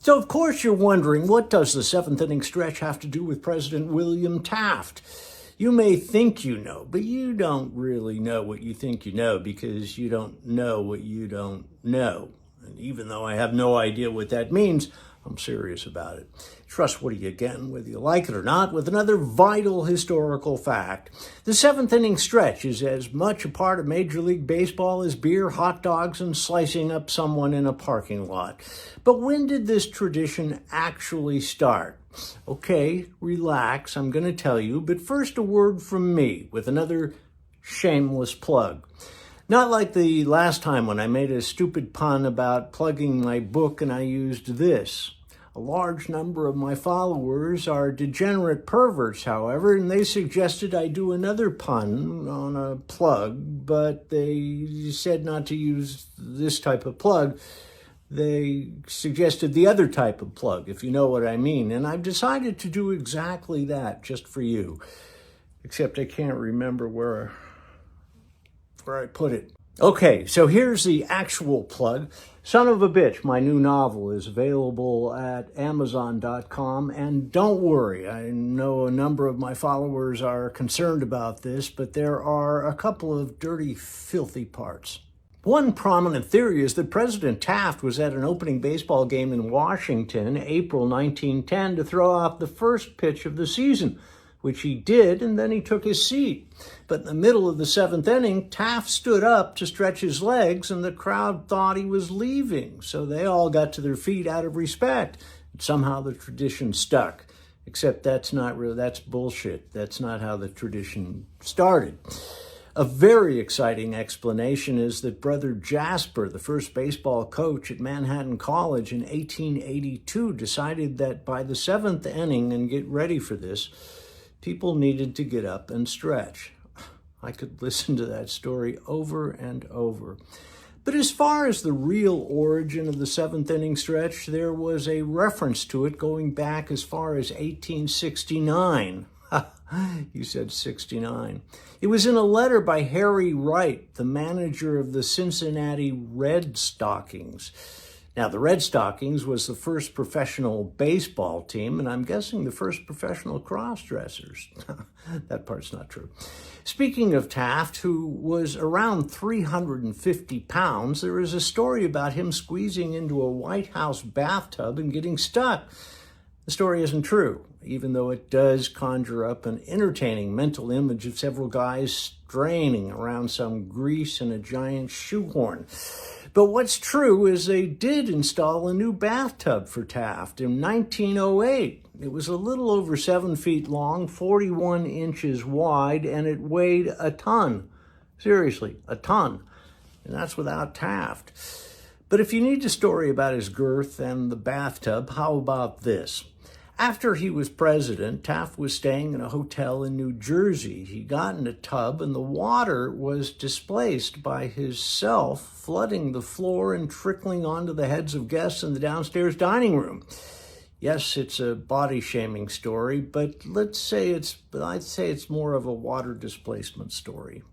So, of course, you're wondering, what does the seventh inning stretch have to do with President William Taft? You may think you know, but you don't really know what you think you know because you don't know what you don't know. And even though I have no idea what that means, I'm serious about it. Trustworthy again, whether you like it or not, with another vital historical fact. The seventh inning stretch is as much a part of Major League Baseball as beer, hot dogs, and slicing up someone in a parking lot. But when did this tradition actually start? Okay, relax, I'm going to tell you, but first a word from me with another shameless plug. Not like the last time when I made a stupid pun about plugging my book and I used this. A large number of my followers are degenerate perverts, however, and they suggested I do another pun on a plug, but they said not to use this type of plug. They suggested the other type of plug, if you know what I mean, and I've decided to do exactly that just for you, except I can't remember where I put it. Okay, so here's the actual plug. Son of a Bitch, my new novel, is available at Amazon.com. And don't worry, I know a number of my followers are concerned about this, but there are a couple of dirty, filthy parts. One prominent theory is that President Taft was at an opening baseball game in Washington, April 1910, to throw out the first pitch of the season, which he did, and then he took his seat. But in the middle of the seventh inning, Taft stood up to stretch his legs, and the crowd thought he was leaving. So they all got to their feet out of respect. And somehow the tradition stuck. Except that's bullshit. That's not how the tradition started. A very exciting explanation is that Brother Jasper, the first baseball coach at Manhattan College in 1882, decided that by the seventh inning, and get ready for this, people needed to get up and stretch. I could listen to that story over and over. But as far as the real origin of the seventh inning stretch, there was a reference to it going back as far as 1869. You said 69. It was in a letter by Harry Wright, the manager of the Cincinnati Red Stockings. Now, the Red Stockings was the first professional baseball team, and I'm guessing the first professional cross-dressers. That part's not true. Speaking of Taft, who was around 350 pounds, there is a story about him squeezing into a White House bathtub and getting stuck. The story isn't true, even though it does conjure up an entertaining mental image of several guys straining around some grease in a giant shoehorn. But what's true is they did install a new bathtub for Taft in 1908. It was a little over 7 feet long, 41 inches wide, and it weighed a ton. Seriously, a ton. And that's without Taft. But if you need a story about his girth and the bathtub, how about this? After he was president, Taft was staying in a hotel in New Jersey. He got in a tub and the water was displaced by himself, flooding the floor and trickling onto the heads of guests in the downstairs dining room. Yes, it's a body-shaming story, but I'd say it's more of a water displacement story.